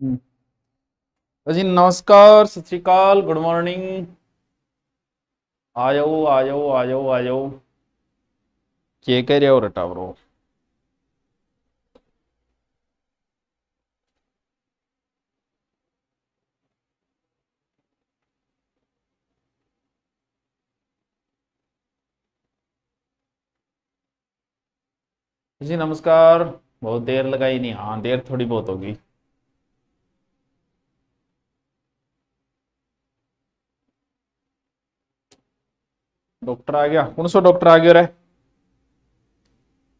हम्म। तो जी नमस्कार, सत श्री अकाल, गुड मॉर्निंग। आ जाओ आ जाओ आ जाओ आ जाओ। के कह रहे हो रटा ब्रो? जी नमस्कार। बहुत देर लगाई नहीं, हाँ देर थोड़ी बहुत होगी। डॉक्टर आ गया? कौन सा डॉक्टर आ गया रे?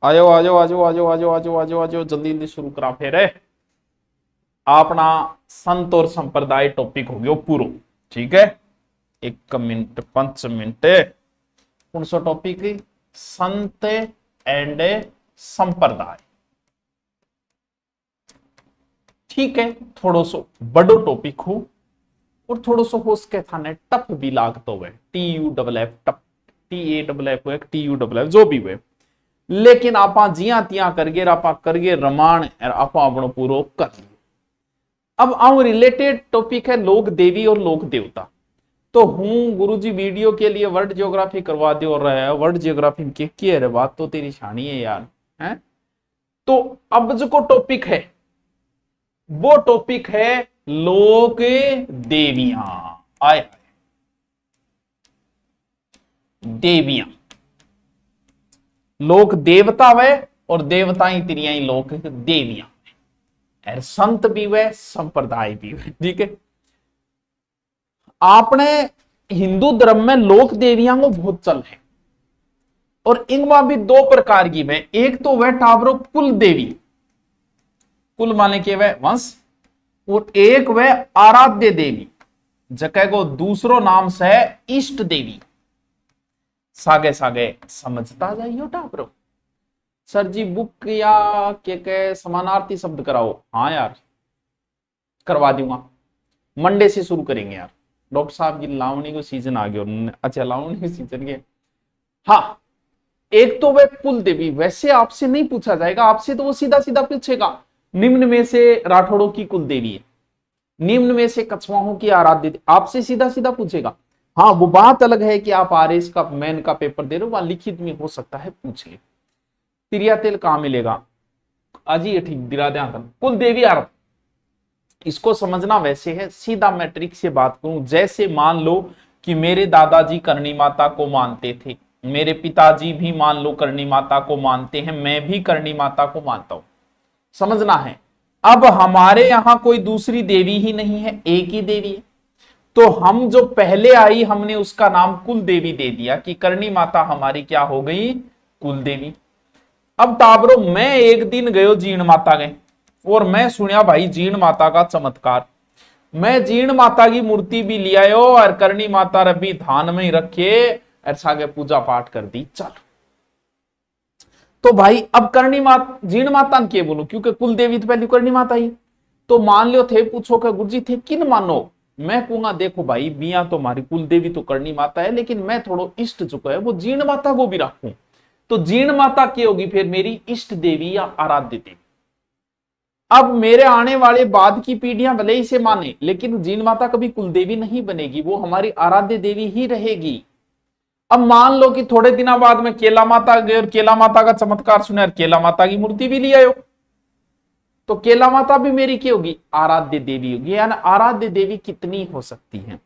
आ जाओ आ जाओ आ जाओ आ जाओ आ जाओ आ जाओ आ जाओ आ जाओ, जल्दी जल्दी शुरू करा फिर है। अपना संत और संप्रदाय टॉपिक हो गया पूरा। ठीक है, 1 मिनट 5 मिनट। कौन सा टॉपिक? संत एंड संप्रदाय। ठीक है, थोड़ो सो बड़ो टॉपिक हो और थोड़ो सो हो सके थाने टफ भी लागतो हुए, T U double F tough, T A double F हो, टी यू डबल एफ जो भी हुए। लेकिन आपा जिया तिया करगे आपा करगे रमान और आपा अपनो पूरो कर लियो। अब आउ रिलेटेड टॉपिक है लोक देवी और लोक देवता। तो हूं गुरुजी वीडियो के लिए वर्ल्ड ज्योग्राफी करवा दे और रहा है। वर्ल्ड ज्योग्राफी की है रे बात, तो तेरी शानी है यार। है तो अब जो को टॉपिक है वो टॉपिक है लोक देवियां। आए देवियां, लोक देवता वे और देवताएं तिरियां लोक देवियां। और संत भी वे, संप्रदाय भी वे। ठीक है, आपने हिंदू धर्म में लोक देवियां को बहुत चल है और इनमें भी दो प्रकार की वे। एक तो वह टावरो कुल देवी, कुल माने के वह वंश, और एक वह आराध्य देवी जगह को दूसरो नाम से इष्ट देवी। सागे सागे समझता जाइयो टावरो। सर जी बुक या के समानार्थी शब्द कराओ। हाँ यार करवा दूंगा, मंडे से शुरू करेंगे यार। डॉक्टर साहब की लावणी को सीजन आ गया। अच्छा लावणी के सीजन के। हाँ, एक तो वह कुल देवी, वैसे आपसे नहीं पूछा जाएगा, आपसे तो वो सीधा सीधा पूछेगा निम्न में से राठौड़ों की कुल देवी है, निम्न में से कछुआओं की आराध्य, आपसे सीधा सीधा पूछेगा। हाँ वो बात अलग है कि आप आरएस का मैन का पेपर दे रहे हो, वहां लिखित में हो सकता है पूछ ले। तिरिया तेल कहां मिलेगा? अजी ये ठीक दिला ध्यान। कुल देवी आराध्य, इसको समझना वैसे है, सीधा मैट्रिक से बात करूं। जैसे मान लो कि मेरे दादाजी करणी माता को मानते थे, मेरे पिताजी भी मान लो करणी माता को मानते हैं, मैं भी करणी माता को मानता हूं। समझना है, अब हमारे यहां कोई दूसरी देवी ही नहीं है, एक ही देवी है। तो हम जो पहले आई हमने उसका नाम कुल देवी दे दिया कि करणी माता हमारी क्या हो गई? कुल देवी। अब ताबरो मैं एक दिन गयो जीण माता गए और मैं सुनिया भाई जीण माता का चमत्कार। मैं जीण माता की मूर्ति भी ले आयो और करणी माता रबी धान में ही रखे और सागे पूजा पाठ कर दी। चल तो भाई अब करणी माता जीण माता के बोलू क्योंकि कुल देवी तो पहले करणी माता ही। तो मान लो थे, पूछो कि गुरुजी थे किन मानो? मैं कहूंगा देखो भाई मियां तो हमारी कुल देवी तो करणी माता है, लेकिन मैं थोड़ा इष्ट चुका है वो जीण माता को भी रखूं। तो जीण माता क्या होगी फिर? मेरी इष्ट देवी या आराध्य देवी। अब मेरे आने वाले बाद की पीढ़ियां भले ही से माने, लेकिन जीन माता कभी कुलदेवी नहीं बनेगी, वो हमारी आराध्य देवी ही रहेगी। अब मान लो कि थोड़े दिनों बाद में केला माता गए और केला माता का चमत्कार सुने और केला माता की मूर्ति भी ले आयो, तो केला माता भी मेरी क्या होगी? आराध्य देवी होगी। यानी आराध्य देवी कितनी हो सकती है,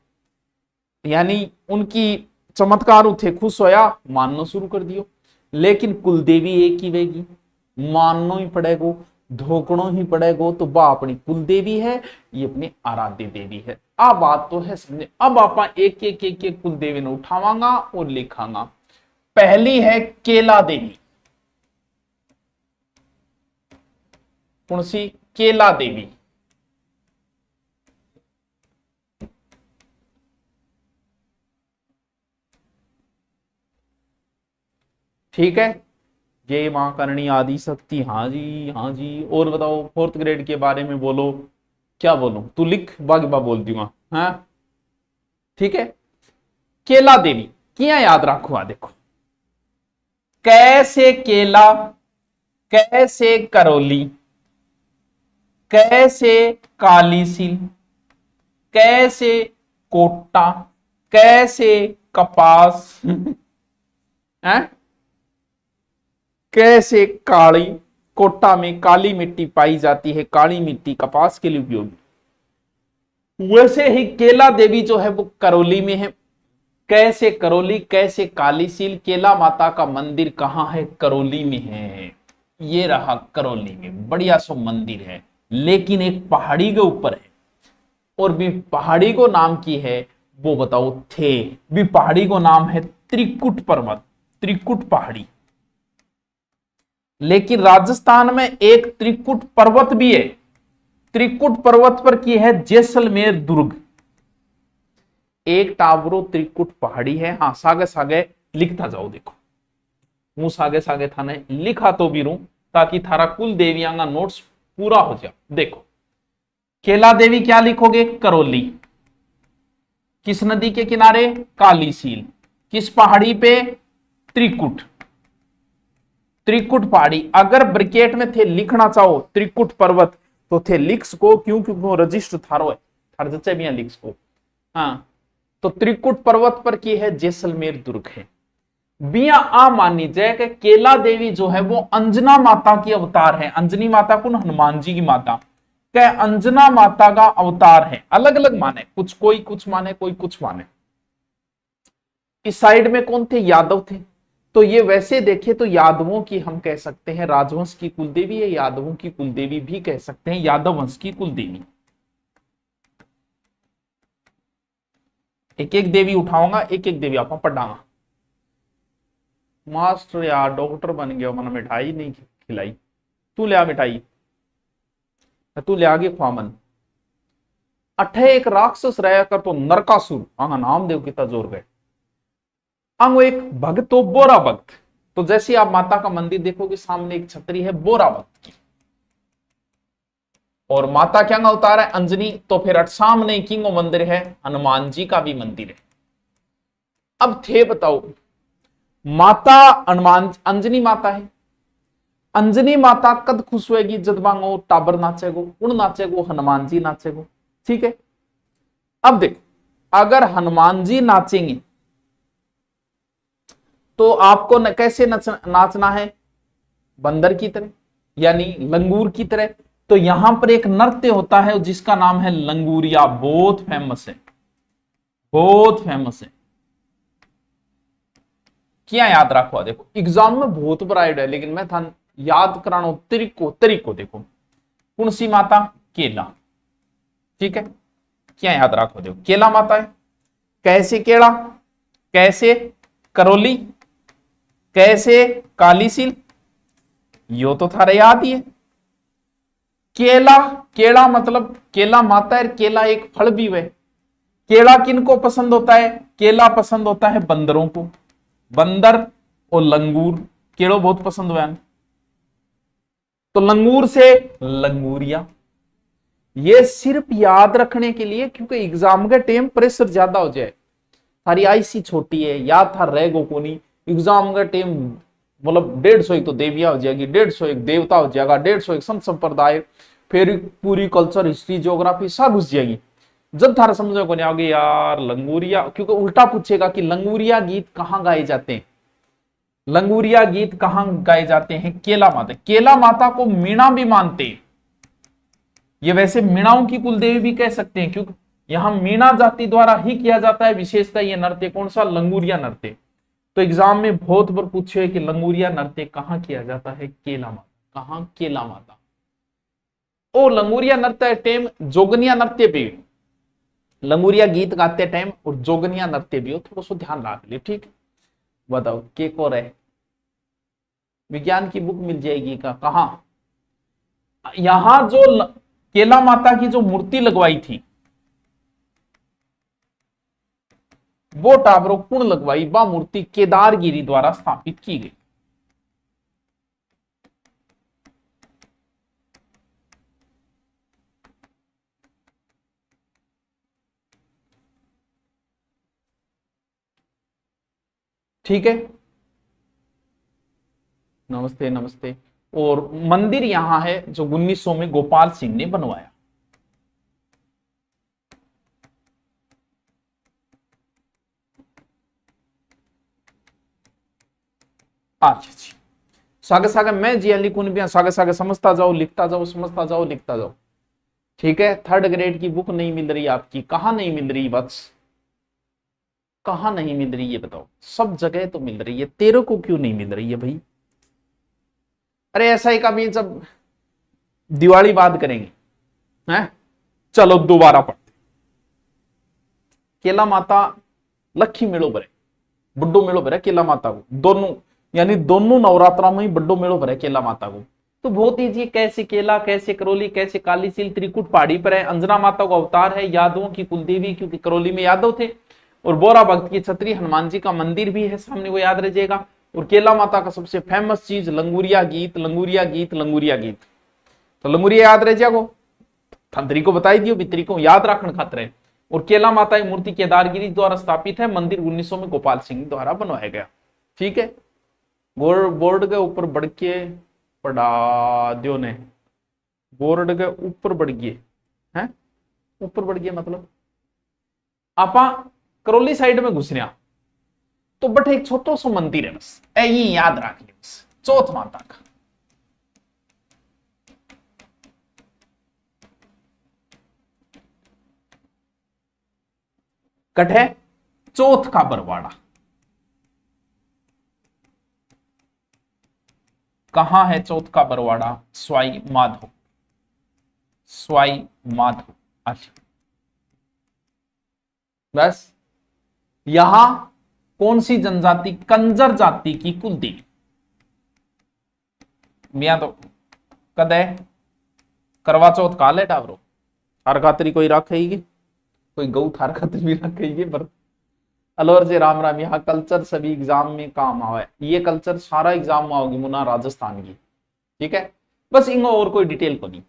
यानी उनकी चमत्कार उठे खुश होया मानना शुरू कर दियो। लेकिन कुलदेवी एक ही वेगी, मानना ही पड़ेगा, धोकड़ो ही पड़ेगा। तो वह अपनी कुल देवी है, ये अपनी आराध्य देवी है। आ बात तो है समझे। अब आप एक एक एक एक कुल देवी ने उठावांगा और लिखांगा। पहली है केला देवी। कौन सी? केला देवी। ठीक है, जय मां करणी आदि शक्ति। हाँ जी हाँ जी। और बताओ फोर्थ ग्रेड के बारे में बोलो। क्या बोलूं? तू लिख, बाकी बा बोल दूंगा। हाँ ठीक है, केला देवी क्या याद रखो। देखो कैसे केला, कैसे करोली, कैसे कालीसील, कैसे कोटा, कैसे कपास है, कैसे काली, कोटा में काली मिट्टी पाई जाती है, काली मिट्टी कपास के लिए उपयोगी। वैसे ही केला देवी जो है वो करौली में है। कैसे करौली, कैसे कालीसील, केला माता का मंदिर कहां है? करौली में है। ये रहा करौली में, बढ़िया सो मंदिर है, लेकिन एक पहाड़ी के ऊपर है। और भी पहाड़ी को नाम की है वो बताओ थे भी, पहाड़ी को नाम है त्रिकुट पर्वत, त्रिकुट पहाड़ी। लेकिन राजस्थान में एक त्रिकुट पर्वत भी है, त्रिकुट पर्वत पर की है जैसलमेर दुर्ग। एक टावरो त्रिकुट पहाड़ी है। हाँ, सागे सागे लिखता जाओ, देखो मुंह सागे सागे थाने लिखा तो भी रू, ताकि थारा कुल देवियां का नोट्स पूरा हो जाए। देखो केला देवी क्या लिखोगे? करौली। किस नदी के किनारे? कालीसील। किस पहाड़ी पे? त्रिकुट, त्रिकुट पहाड़ी। अगर ब्रिकेट में थे लिखना चाहो त्रिकुट पर्वत तो थे लिख सको, क्योंकि वो रजिस्टर थारो है, थार जच्चे भी लिख सको। हाँ, तो त्रिकुट पर्वत पर की है जैसलमेर दुर्ग है। बिया आ मानी जाए कि केला देवी जो है वो अंजना माता की अवतार है। अंजनी माता कौन? हनुमान जी की माता। क्या अंजना माता का अवतार है। अलग अलग माने, कुछ कोई कुछ माने, कोई कुछ माने। इस साइड में कौन थे? यादव थे। तो ये वैसे देखे तो यादवों की हम कह सकते हैं, राजवंश की कुलदेवी है, यादवों की कुलदेवी भी कह सकते हैं, यादव वंश की कुलदेवी। एक एक देवी उठाऊंगा, एक एक देवी आप पढ़ाऊंगा। मास्टर यार डॉक्टर बन गया, मैंने मिठाई नहीं खिलाई। तू ले आ मिठाई, तू ले आगे खुआ मन। अठे एक राक्षस रहा कर तो नरकासुर, आंगा नाम देव कितना जोर गए। अंग एक भक्त तो बोरा भक्त। तो जैसे आप माता का मंदिर देखोगे सामने एक छतरी है बोरा भक्त की, और माता क्या अवतार है? अंजनी। तो फिर सामने किंगो मंदिर है, हनुमान जी का भी मंदिर है। अब थे बताओ, माता हनुमान अंजनी माता है। अंजनी माता कद खुश होएगी? जद मांगो टाबर नाचेगो, उन नाचेगो, हनुमान जी नाचेगो। ठीक है। अब देखो, अगर हनुमान जी नाचेंगे तो आपको कैसे नाचना है? बंदर की तरह, यानी लंगूर की तरह। तो यहां पर एक नृत्य होता है जिसका नाम है लंगूरिया, बहुत फेमस है, बहुत फेमस है। क्या याद रखो? देखो एग्जाम में बहुत बराइड है, लेकिन मैं था याद कराना तरीको तरीको। देखो कौन सी माता? केला। ठीक है, क्या याद रखो? देखो केला माता है। कैसे केला, कैसे करौली, कैसे कालीसील, यो तो थारा याद ही है। केला, केला मतलब केला माता है, केला एक फल भी है। केला किनको पसंद होता है? केला पसंद होता है बंदरों को, बंदर और लंगूर, केड़ो बहुत पसंद हुआ। तो लंगूर से लंगूरिया। ये सिर्फ याद रखने के लिए, क्योंकि एग्जाम के टाइम प्रेशर ज्यादा हो जाए। थारी आईसी छोटी है, याद था रहेगो कोनी। एग्जाम का टाइम मतलब 150 एक तो देविया हो जाएगी, 150 एक देवता हो जाएगा, 150 एक संत संप्रदाय, फिर पूरी कल्चर हिस्ट्री ज्योग्राफी सब घुस जाएगी। जब थारा समझो को नहीं आओगे यार लंगूरिया, क्योंकि उल्टा पूछेगा कि लंगूरिया गीत कहां गाए जाते हैं। लंगूरिया गीत कहां गाए जाते हैं? केला माता। केला माता को मीणा भी मानते हैं। ये वैसे मीणाओं की कुलदेवी भी कह सकते हैं, क्योंकि यहां मीणा जाति द्वारा ही किया जाता है विशेषता ये नृत्य। कौन सा? लंगूरिया नृत्य। तो एग्जाम में बहुत बार पूछे कि लंगूरिया नृत्य कहां किया जाता है? केला माता। कहां? केला माता। ओ लंगूरिया नृत्य टाइम जोगनिया नृत्य भी, लंगूरिया गीत गाते टाइम और जोगनिया नृत्य भी हो, थोड़ा सा ध्यान रख लियो। ठीक, बताओ के को रहे? विज्ञान की बुक मिल जाएगी का? कहा? यहां जो केला माता की जो मूर्ति लगवाई थी वो टाबरो कुण लगवाई? बा मूर्ति केदारगिरी द्वारा स्थापित की गई। ठीक है, नमस्ते नमस्ते। और मंदिर यहां है जो 1900 में गोपाल सिंह ने बनवाया। अच्छा जी, सागे सागे मैं जी लिखूं भी सागे सागे समझता जाओ, लिखता जाओ, समझता जाओ, लिखता जाओ। ठीक है, थर्ड ग्रेड की बुक नहीं मिल रही आपकी, कहां नहीं मिल रही बस, कहां नहीं मिल रही है बताओ? सब जगह तो मिल रही है, तेरे को क्यों नहीं मिल रही है भाई? अरे ऐसा ही कभी जब दिवाली बाद करेंगे हैं। चलो दोबारा पढ़ते। केला माता लखी मेलो भरे, बड्डो मेलो भरे केला माता को, दोनों यानी दोनों नवरात्रा में ही बड्डो मेलो भरे केला माता को। तो बहुत ईजी, कैसे केला, कैसे करौली, कैसे काली सील, त्रिकुट पहाड़ी पर है। अंजना माता का अवतार है, यादवों की कुलदेवी, क्योंकि करौली में यादव थे। और बोरा भक्त की छतरी, हनुमान जी का मंदिर भी है सामने, वो याद रह। और केला माता का सबसे फेमस चीज लंगूरिया गीत, लंगूरिया गीत, लंगूरिया गीत। तो लंगूरिया याद रह जाएगा, थंतरी को बताई दियो, बित्री को याद रखने खातर है। और केला माता की मूर्ति केदारगिरी द्वारा स्थापित है, मंदिर 1900 में गोपाल सिंह द्वारा बनवाया गया। ठीक है, बोर्ड के ऊपर बढ़ के पढ़ा दियो ने, बोर्ड के ऊपर बढ़ गए हैं, ऊपर बढ़ गए मतलब आपा करौली साइड में घुस रहा। तो बट एक छोटो सो मंदिर है बस, ये याद रख लियो बस, चौथ माता का। कठे चौथ का बरवाड़ा कहां है? चौथ का बरवाड़ा स्वाई माधो, स्वाई माधो। अच्छा बस, यहां कौन सी जनजाति? कंजर जाति की कुलदेवी। मियां तो कद है करवा चौथ का ले टावरो, थार खातरी कोई रखेगी, कोई गौ थार खातरी भी रखेगी। पर अलवर से राम राम, यहाँ कल्चर सभी एग्जाम में काम आवे, ये कल्चर सारा एग्जाम में आओगी मुना राजस्थान की। ठीक है, बस इनको और कोई डिटेल को नहीं।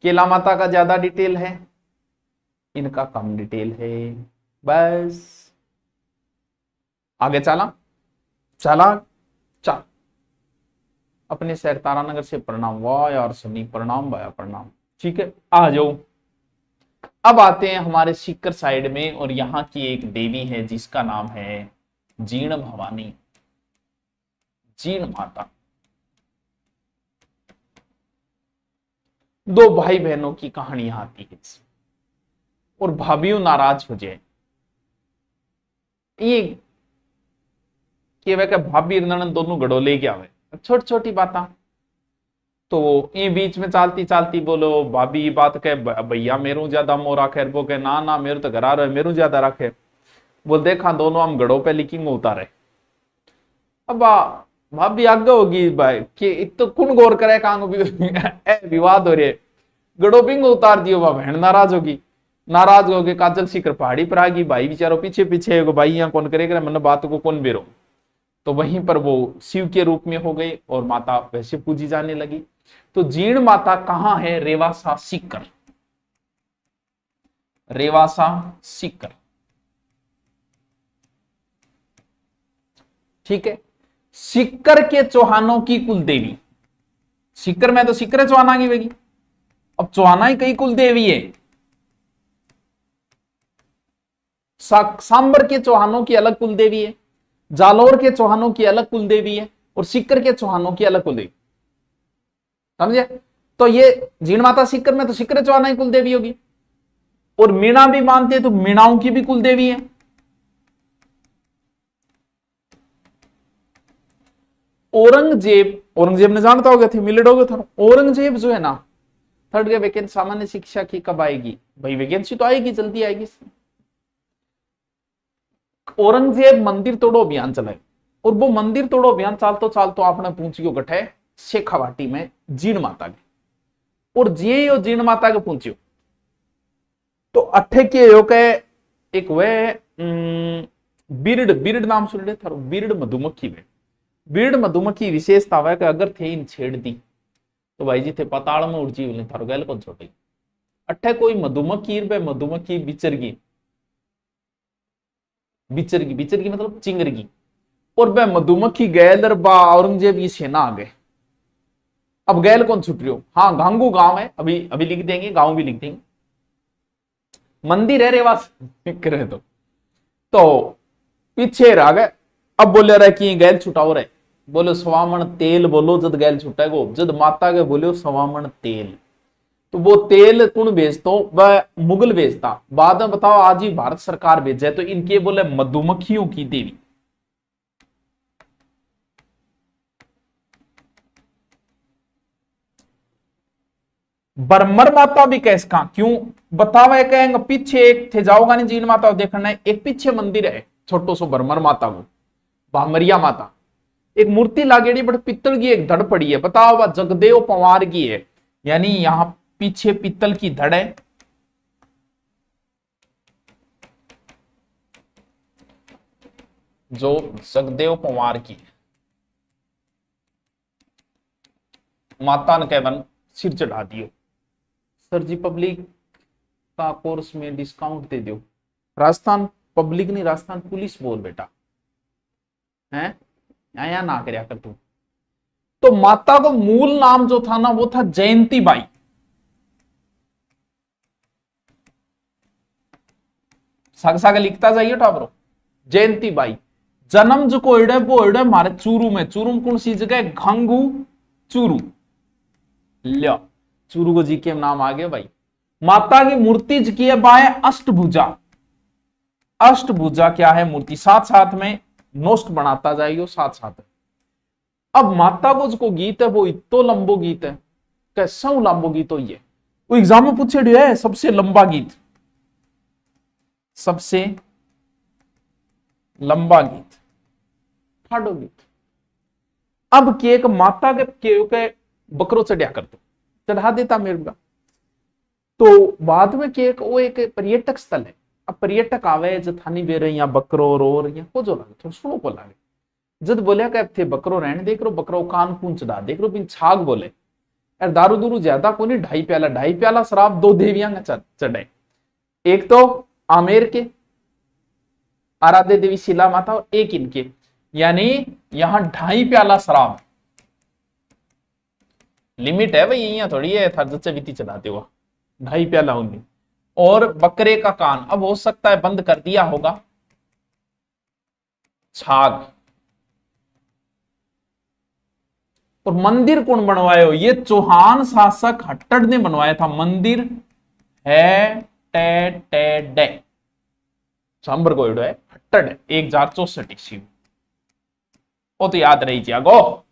केला माता का ज्यादा डिटेल है, इनका कम डिटेल है। बस आगे चला चला चल। अपने शहर तारानगर से प्रणाम, वाह यार सनी, प्रणाम भाया प्रणाम। ठीक है, आ जाओ। अब आते हैं हमारे सीकर साइड में, और यहां की एक देवी है जिसका नाम है जीण भवानी, जीण माता। दो भाई बहनों की कहानी आती है, और भाभीओ नाराज हो जाए। ये कि भाभी ननद दोनों गड़ो ले गया हुए, छोटी छोटी बात। तो ये बीच में चालती चालती बोलो भाभी बात कह, भैया मेरू ज्यादा मोह राखे, वो कह ना ना मेरे तो घर आ रहे मेरू ज्यादा रखे। बोल देखा दोनों हम गड़ो पे लिखिंग उतारे। अब भाभी आगे होगी भाई कि तो कौन गौर करे कांग विवाद हो रहे, गड़ो पिंग उतार दियो, वह बहन नाराज होगी, नाराज हो गए काजल सीकर पहाड़ी पर आ गई। भाई बेचारो पीछे पीछे भाई यहाँ कौन करेगा, मैंने बात को कौन बेरो। तो वहीं पर वो शिव के रूप में हो गई और माता वैसे पूजी जाने लगी। तो जीण माता कहां है? रेवासा सीकर, रेवासा सीकर। ठीक है, सीकर के चौहानों की कुलदेवी, सीकर में तो सीकर चौहाना की बेगी, अब चौहाना ही कई कुलदेवी है। सांबर के चौहानों की अलग कुलदेवी है, जालोर के चौहानों की अलग कुलदेवी है, और सीकर के चौहानों की अलग कुलदेवी। समझे? तो ये जीण माता सीकर में तो सीकर चौहाना ही कुलदेवी होगी, और मीणा भी मानते हैं तो मीणाओं की भी कुलदेवी है। औरंगजेब ने जानता होगा थे, मिलेट होगा था। औरंगजेब जो है ना, थर्ड के वैकेंसी सामान्य शिक्षा की कब आएगी भाई? वैकेंसी तो आएगी, जल्दी आएगी। औरंगजेब मंदिर तोड़ो अभियान चलाए, और वो मंदिर तोड़ो अभियान चालतो चालतो आपने पूछियो गठे शेखावाटी में जीण माता के, और जिये जीण माता के पूछियो तो अठे के यो के एक वे बिरड, बिरड नाम सुन ले थारो, बिरड मधुमक्खी वे, बिरड मधुमक्खी विशेषता है कि अगर थे इन छेड़ दी तो भाई जी थे पताल में उड़ची बोले थारो गैल कौन छोटी। अठे कोई मधुमक्खी मधुमक्खी बिचरगी, बिचरगी बिचरगी मतलब चिंगरगी, और वह मधुमक्खी गैलर बा औरंगजेब की सेना आ गए। अब गैल कौन छुट रही हो, हाँ घांगू गांव है, अभी अभी लिख देंगे, गांव भी लिख देंगे, मंदिर है रेवास करे तो पीछे रह गए। अब बोले रहे कि गैल छुटाओ रहे, बोलो सवामण तेल बोलो जद गैल छुटेगो, जद माता के बोलो सवामण तेल, तो वो तेल कौन भेजता, वह मुगल भेजता, बाद में बताओ आज ही भारत सरकार भेजे, तो इनके बोले मधुमक्खियों की देवी। बरमर माता भी कैस का क्यों बतावे, कहेंगे पीछे एक थे जाओगा नहीं जीन माता देखना है, एक पीछे मंदिर है छोटो सो बरमर माता को, भामरिया माता, एक मूर्ति लागेड़ी बट पित्तल की एक धड़ पड़ी है, बताओ वह जगदेव पंवार की है, यानी यहां पीछे पित्तल की धड़ है, जो जगदेव पंवार की है। माता ने कहवन सिर चढ़ा दियो, सर जी पब्लिक का कोर्स में डिस्काउंट दे दो, राजस्थान पब्लिक नहीं राजस्थान पुलिस बोल बेटा है, या ना करया कर तू। तो माता को मूल नाम जो था ना वो था जयंती बाई, साग साग लिखता जाइए टाबरो, जयंती बाई, जन्म जो को इड़े वो इड़े मारे चूरू में, चूरू में कौन सी जगह, घंगू चूरू, लिया चूरू को जी के नाम आ गया भाई। माता की मूर्ति जी की है बाय अष्टभुजा, अष्टभुजा क्या है मूर्ति, साथ साथ में नोस्ट बनाता जाइयो साथ साथ। अब माता को जो गीत है वो इतो लंबो गीत है, कैसा लंबो गीत हो, ये वो एग्जाम में पूछे है सबसे लंबा गीत, सबसे लंबा गीत फाड़ो गीत। अब केक माता के बकरो चढ़िया कर दो, चढ़ा देता मेरे का, तो बाद में केक वो एक पर्यटक स्थल है, अब पर्यटक आवे जथानी बेरे या बकरो रोर या को जो लागे थोड़ा सुनो को लागे, जद बोलिया कि थे बकरो रहने देख रो, बकरो कान कून चढ़ा देख रो, बिन छाग बोले यार दारू दूरू ज्यादा को नहीं, 2.5 प्याला शराब दो देवियां चढ़े, एक तो आमेर के आराध्य देवी शिला माता और एक इनके, यानी यहां 2.5 प्याला शराब, लिमिट है भाई, यहाँ थोड़ी है था जच्चे बीती चलाते हुआ 2.5 प्याला होंगे, और बकरे का कान, अब हो सकता है बंद कर दिया होगा, छाग। और मंदिर कौन बनवाया, ये चौहान शासक हट्टड़ ने बनवाया था, मंदिर है टे टे डे सांबर को है हट्टड़ 1064 ईस्वी, वो तो याद रही गो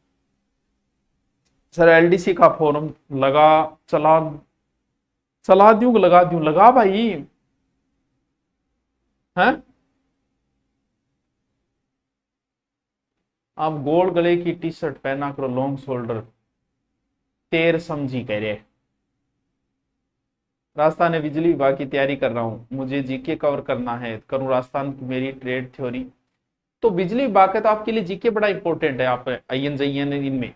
सर, एलडीसी का फॉर्म लगा, चला दूं लगा दूं, लगा भाई हैं, आप गोल गले की टी शर्ट पहना करो, लॉन्ग शोल्डर, तेर समझी कह रहे, राजस्थान में बिजली विभाग की तैयारी कर रहा हूं, मुझे जीके कवर करना है, करूं राजस्थान की मेरी ट्रेड थ्योरी, तो बिजली विभाग है तो आपके लिए जीके बड़ा इंपॉर्टेंट है, आप आईएन जाइएन इनमें,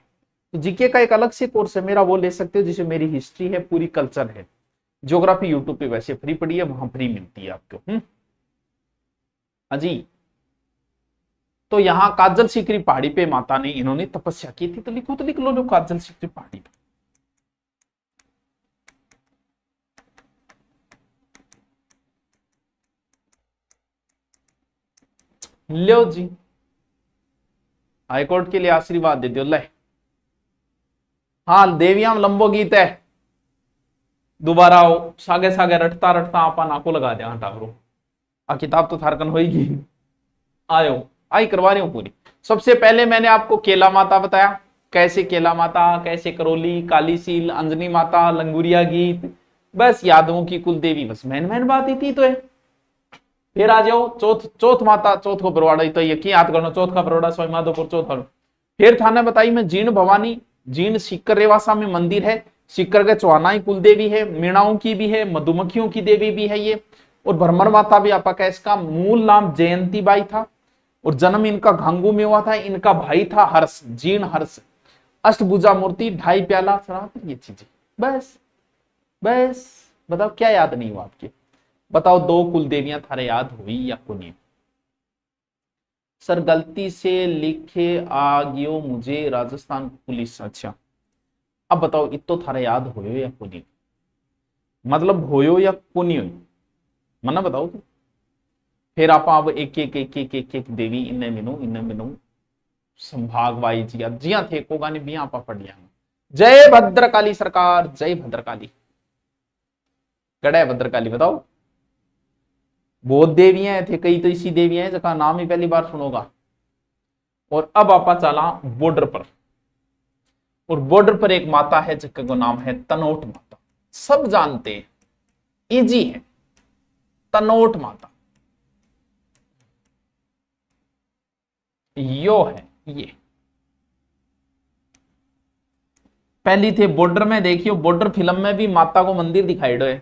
तो जीके का एक अलग से कोर्स है मेरा, वो ले सकते हो, जिसे मेरी हिस्ट्री है, पूरी कल्चर है, ज्योग्राफी यूट्यूब पे वैसे फ्री पड़ी है, वहां फ्री मिलती है आपको। अजी तो यहाँ काजल सीकरी पहाड़ी पे माता ने इन्होंने तपस्या की थी, तो लिखो तो लिख लो काजल सीकरी पहाड़ी पे। लो जी हाईकोर्ट के लिए आशीर्वाद दे दो ले, हाँ देवियां लंबो गीत है, दोबारा आओ सागे सागे रटता रटता आपा नाको लगा दिया टावरो, आ किताब तो थारकन होगी, आयो आई करवा रही हूं पूरी। सबसे पहले मैंने आपको केला माता बताया, कैसे केला माता, कैसे करौली, कालीसील, अंजनी माता, लंगूरिया गीत, बस यादवों की कुल देवी, बस मैन बात ही थी तो है। फिर आ जाओ चौथ माता, चौथ को बरवाड़ा तो यकीन याद करना, चौथ का बरवाड़ा स्वामी माधोपुर चौथ। फिर थाने बताई मैं जीण भवानी, जीण सीकर रेवासा में मंदिर है, सीकर के चौहाना कुल देवी है, मीणाओं की भी है, मधुमक्खियों की देवी भी है ये, और भ्रमर माता भी आपका, इसका मूल नाम जयंती बाई था और जन्म इनका घांगू में हुआ था, इनका भाई था हर्ष, जीण हर्ष, अष्टभुजा मूर्ति, 2.5 प्याला शराब, ये चीजें बस बस। बताओ क्या याद नहीं हुआ आपके, बताओ 2 कुल देवियां थारे याद हुई या को नहीं। सर गलती से लिखे आ गयो मुझे राजस्थान पुलिस, अच्छा अब बताओ इतो थारा याद होयो या कोनी, मतलब होयो या कोनी होयो, मना बताओ तो। फिर आप अब एक एक एक एक एक एक देवी इन्हें मिनू संभाग वाइज या जिया थे को गाने भी आप पढ़ लिया। जय भद्रकाली सरकार, जय भद्रकाली। कड़ा है भद्रकाली बताओ। बहुत देवियां थे, कई तो ऐसी देवियां हैं जिसका नाम ही पहली बार सुनोगा। और अब आपा चला बॉर्डर पर, और बॉर्डर पर एक माता है जिसका नाम है तनोट माता, सब जानते हैं, इजी है, तनोट माता यो है ये। पहली थे बॉर्डर में, देखियो बॉर्डर फिल्म में भी माता को मंदिर दिखाई है।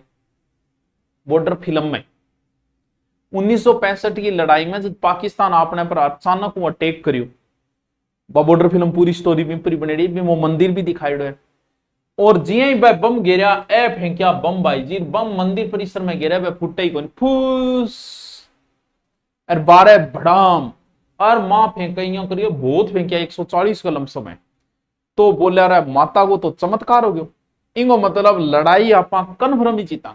बॉर्डर फिल्म में 1965 की लड़ाई में जब पाकिस्तान आपने पर अचानक वो अटैक करियो, बॉर्डर फिल्म पूरी स्टोरी भी पूरी बनेड़ी, वो मंदिर भी दिखाई है। और जिये ही बम गिरा, ए फेंकिया बम भाई जी, बम मंदिर परिसर में गिरा, वह फुटे ही कौन, फूस और 12 भड़ाम, और मां फेंकिया करियो, बहुत फेंकिया 140 का लमसम है। तो बोले रहा माता को तो चमत्कार हो गयो, इंगो मतलब लड़ाई आपा कन्फर्म ही जीता,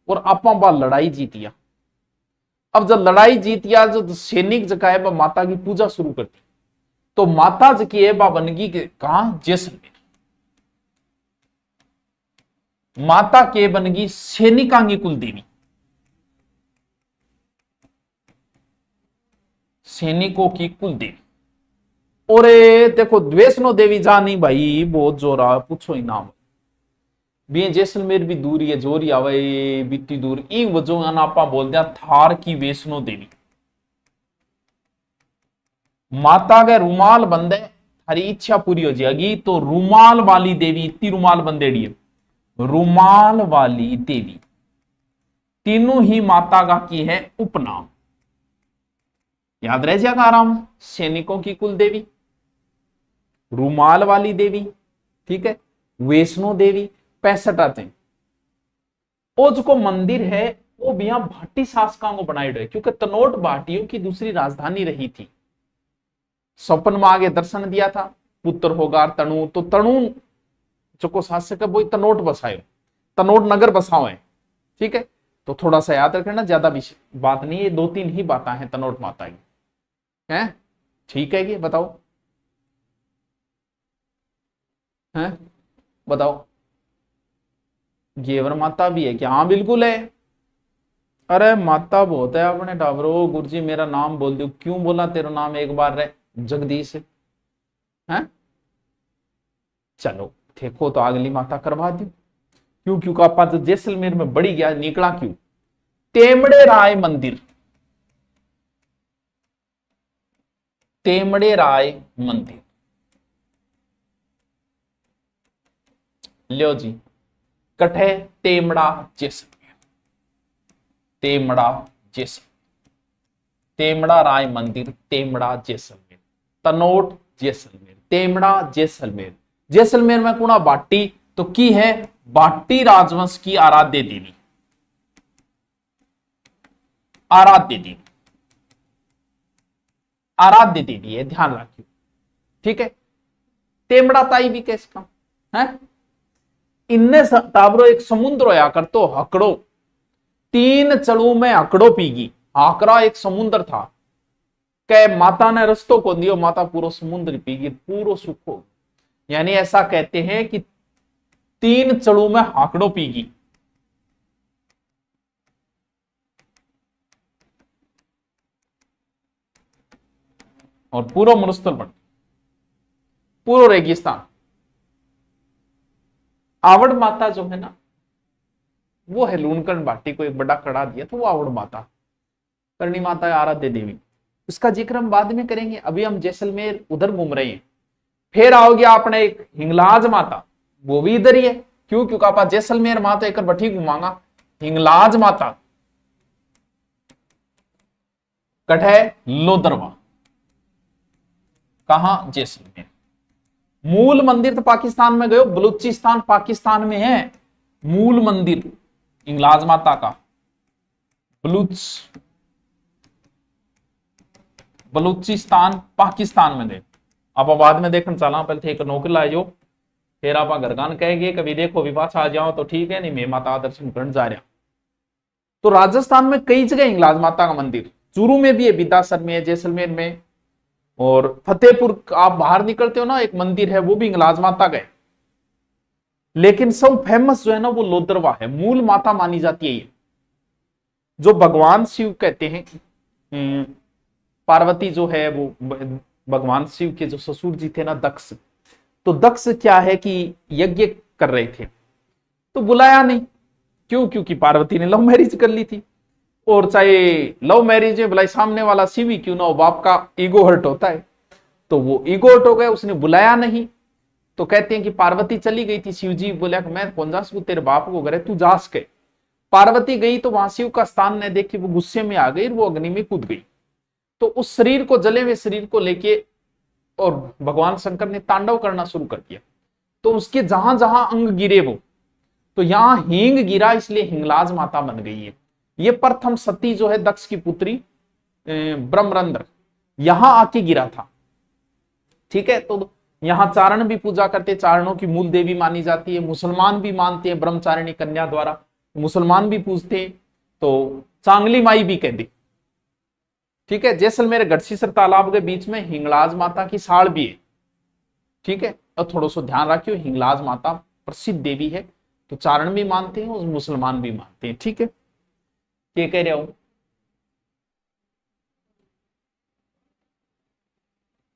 और आपा बा लड़ाई जीतिया। अब जब लड़ाई जीतिया, जो सैनिक जका है माता की पूजा शुरू करती, तो माता जकी है बा बनगी के कहा, जैसलमेर। माता के बनगी सैनिका की कुल देवी, सैनिकों की कुल देवी। और देखो वैष्णो देवी जा नहीं भाई, बहुत जोर आ, पूछो ही नाम भी, जैसलमेर भी दूर है, जोर आवे बीती दूर, इन वजह आपा बोल दिया थार की वैष्णो देवी। माता के रूमाल बंदे, हरी इच्छा पूरी हो जाएगी, तो रूमाल वाली देवी, इतनी रूमाल बंदेड़ी है, रूमाल वाली देवी, तीनों ही माता का की है उपनाम, याद रह जाएगा आराम। सैनिकों की कुल देवी, रूमाल वाली देवी, ठीक है, वैष्णो देवी, 65 आते हैं। वो जो मंदिर है वो भी यहां भाटी शासकों को बनाए हुए, क्योंकि तनोट भाटियों की दूसरी राजधानी रही थी। स्वप्न में आगे दर्शन दिया था, पुत्र होगा तणु, तो तणु जो को शासक है वो तनोट बसायो, तनोट नगर बसाओ है, ठीक है। तो थोड़ा सा याद रखना, ज्यादा बात नहीं है, 2-3 ही बातें हैं तनोट माता की, हैं ठीक है कि बताओ, हैं बताओ। गेवर माता भी है क्या? हाँ बिल्कुल है। अरे माता बहुत है अपने टाबरो, गुरुजी मेरा नाम बोल दो, क्यों बोला तेरा नाम एक बार रे, जगदीश है। चलो देखो तो अगली माता करवा दो, क्यों क्यों का जो जैसलमेर में बड़ी गया निकला क्यों, तेमड़े राय मंदिर, तेमड़े राय मंदिर, लो जी, कठे तेमड़ा जैसलमेर, तेमड़ा जैसलमेर, तेमड़ा राय मंदिर, तेमड़ा जैसलमेर, तनोट जैसलमेर, तेमड़ा जैसलमेर। जैसलमेर में कुणा बाटी तो की है, बाटी राजवंश की आराध्य देवी, आराध्य देवी, आराध्य देवी है, ध्यान रखियो, ठीक है। तेमड़ा ताई भी कैसे काम है, इनने टाबरो एक समुद्र होया कर, तो हकड़ो 3 चलू में हकड़ो पीगी, आकरा एक समुद्र था, के माता ने रस्तो को दियो, माता पूरा समुद्र पीगी, पूरा सुखो, यानी ऐसा कहते हैं कि 3 चड़ू में हाकड़ो पीगी। और पूरा मरुस्थल बन, पूरा रेगिस्तान। आवड़ माता जो है ना, वो है लूनकरण भाटी को एक बड़ा कड़ा दिया, तो वो आवड़ माता, करणी माता आराध्य देवी, उसका जिक्र हम बाद में करेंगे। अभी हम जैसलमेर उधर घूम रहे हैं। फिर आओगे आपने एक हिंगलाज माता, वो भी इधर ही है, क्यों क्योंकि आप जैसलमेर माता एक बठी घुमांगा, हिंगलाज माता कठे लोदरवा, कहा जैसलमेर। मूल मंदिर तो पाकिस्तान में गयो, बलूचिस्तान पाकिस्तान में है, मूल मंदिर हिंगलाज माता का बलूचिस्तान पाकिस्तान में गए। अब बाद में देखना चला, पहले थे एक नौकरी लाए जो फिर आप घरगान कहेंगे कभी देखो भी पास आ जाओ तो ठीक है, नहीं मैं माता दर्शन करने जा रहा। तो राजस्थान में कई जगह हिंगलाज माता का मंदिर, चूरू में भी है, बिदासर में है, जैसलमेर में, और फतेहपुर आप बाहर निकलते हो ना एक मंदिर है वो भी हिंगलाज माता का है। लेकिन सब फेमस जो है ना वो लोदरवा है, मूल माता मानी जाती है ये, जो भगवान शिव कहते हैं। पार्वती जो है वो भगवान शिव के जो ससुर जी थे ना दक्ष, तो दक्ष क्या है कि यज्ञ कर रहे थे तो बुलाया नहीं, क्यों? क्योंकि पार्वती ने लव मैरिज कर ली थी, और चाहे लव मैरिज में भलाई सामने वाला शिव ही क्यों ना हो, बाप का ईगो हर्ट होता है, तो वो ईगो हर्ट हो गया, उसने बुलाया नहीं। तो कहते हैं कि पार्वती चली गई थी, शिव जी बोला कि मैं कौन जास तेरे बाप को करे, तू जास के। पार्वती गई तो वहां शिव का स्थान ने देखी, वो गुस्से में आ गई, वो अग्नि में कूद गई। तो उस शरीर को, जले हुए शरीर को लेके और भगवान शंकर ने तांडव करना शुरू कर दिया। तो उसके जहां जहां अंग गिरे वो, तो यहां हींग गिरा, इसलिए हिंगलाज माता बन गई है। ये प्रथम सती जो है दक्ष की पुत्री ब्रह्मरंध्र, यहां आके गिरा था। ठीक है, तो यहां चारण भी पूजा करते, चारणों की मूल देवी मानी जाती है। मुसलमान भी मानते हैं, ब्रह्मचारिणी कन्या द्वारा मुसलमान भी पूजते हैं, तो चांगली माई भी कहते। ठीक है, जैसलमेर गढ़सीसर तालाब के बीच में हिंगलाज माता की साड़ भी है। ठीक है, और थोड़ा सा ध्यान रखियो, हिंगलाज माता प्रसिद्ध देवी है, तो चारण भी मानते हैं और मुसलमान भी मानते हैं। ठीक है, क्या कह रहे हो?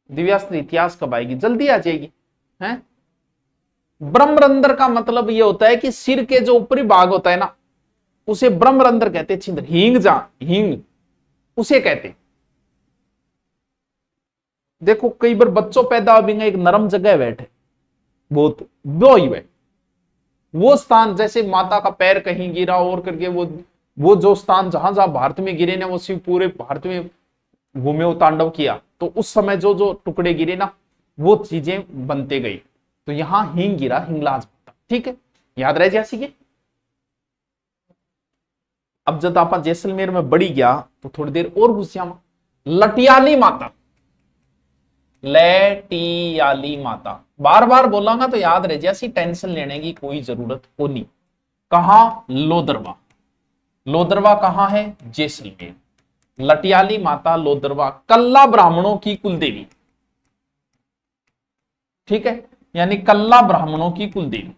दिव्यास्त्र इतिहास कब आएगी? जल्दी आ जाएगी है। ब्रह्मरंध्र का मतलब यह होता है कि सिर के जो ऊपरी भाग होता है ना, उसे ब्रह्मरंध्र कहते हैं। छिंद्र, हींग, जा हींग उसे कहते। देखो कई बार बच्चों पैदा भी एक नरम जगह बैठे, बहुत दो ही बैठ, वो स्थान जैसे माता का पैर कहीं गिरा और करके वो जो स्थान जहां जहां भारत में गिरे ना, वो शिव पूरे भारत में घूमे तांडव किया, तो उस समय जो जो टुकड़े गिरे ना वो चीजें बनते गई, तो यहां हींग गिरा, हिंगलाज माता। ठीक है, याद रह जैसी के। अब जब आप जैसलमेर में बढ़ी गया तो थोड़ी देर और घुसिया, लटियाली माता, लटियाली माता बार बार बोलांगा तो याद रह जैसी, टेंशन लेने की कोई जरूरत को नहीं। कहा? लोदरवा। लोदरवा कहां है? जैसलमेर। लटियाली माता लोदरवा, कल्ला ब्राह्मणों की कुलदेवी। ठीक है, यानी कल्ला ब्राह्मणों की कुलदेवी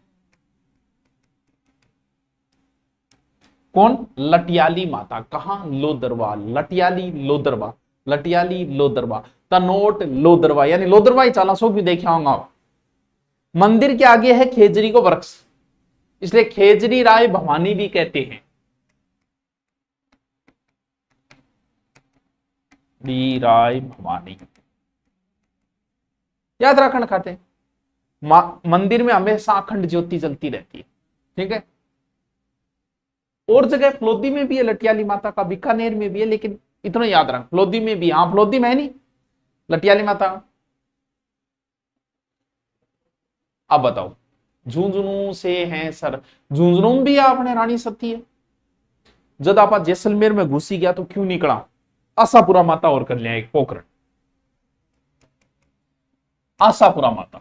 कौन? लटियाली माता। कहां? लोदरवा। लटियाली लोदरवा, लटियाली लोदरवा, तनोट लोदरवा, यानी लोदरवा ही 400 भी देखे होंगे आप। मंदिर के आगे है खेजरी को वृक्ष, इसलिए खेजरी राय भवानी भी कहते हैं। राय भवानी याद रखना खाते। मंदिर में हमेशा अखंड ज्योति जलती रहती है। ठीक है, और जगह फलोदी में भी है लटियाली माता का, बीकानेर में भी है, लेकिन इतना याद रख, फलोदी में भी। हाँ, फलोदी में है नहीं लटियाली माता। अब बताओ, झुंझुनू से हैं सर, झुंझुनू में भी आपने रानी सती है। जब आप जैसलमेर में घुसी गया तो क्यों निकला? आशापुरा माता और कर लिया एक पोखरण, आशापुरा माता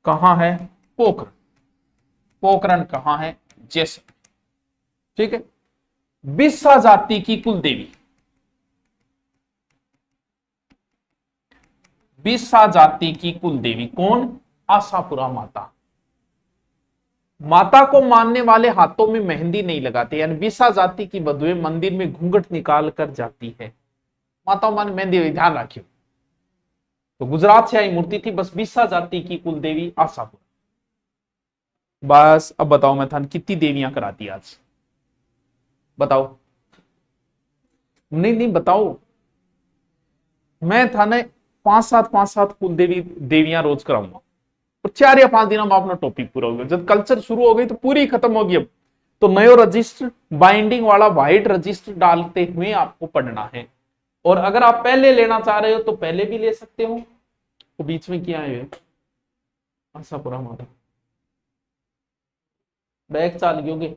कहां है? पोखरण। पोखरण कहां है? जैसलमेर। ठीक है, बिस्सा जाति की कुल देवी, बिस्सा जाति की कुल देवी कौन? आशापुरा माता। माता को मानने वाले हाथों में मेहंदी नहीं लगाते, यानी बिस्सा जाति की बधुए मंदिर में घूंघट निकाल कर जाती है। माता मान मेहंदी, ध्यान रखियो। तो गुजरात से आई मूर्ति थी, बस बिस्सा जाति की कुल देवी आशापुरा। बस अब बताओ, मैं था कितनी देवियां कराती आज? बताओ। नहीं नहीं बताओ, मैं था ने 5-7 कुल देवियां रोज कराऊंगा, और 4 या 5 दिन में अपना टॉपिक पूरा हो गया। जब कल्चर शुरू हो गई तो पूरी खत्म होगी। अब तो नयो रजिस्टर बाइंडिंग वाला व्हाइट रजिस्टर डालते हुए आपको पढ़ना है, और अगर आप पहले लेना चाह रहे हो तो पहले भी ले सकते हो। तो बीच में क्या है? आशापुरा माता बैग चाल गयोगे।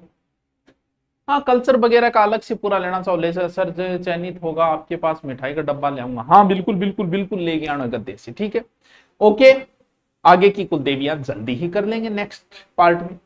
हाँ कल्चर वगैरह का अलग से पूरा लेना चाहो ले सर चयनित होगा आपके पास मिठाई का डब्बा ले आऊंगा, हाँ बिल्कुल बिल्कुल बिल्कुल लेके आना गद्दे से, ठीक है। ओके, आगे की कुल देवियां जल्दी ही कर लेंगे नेक्स्ट पार्ट में।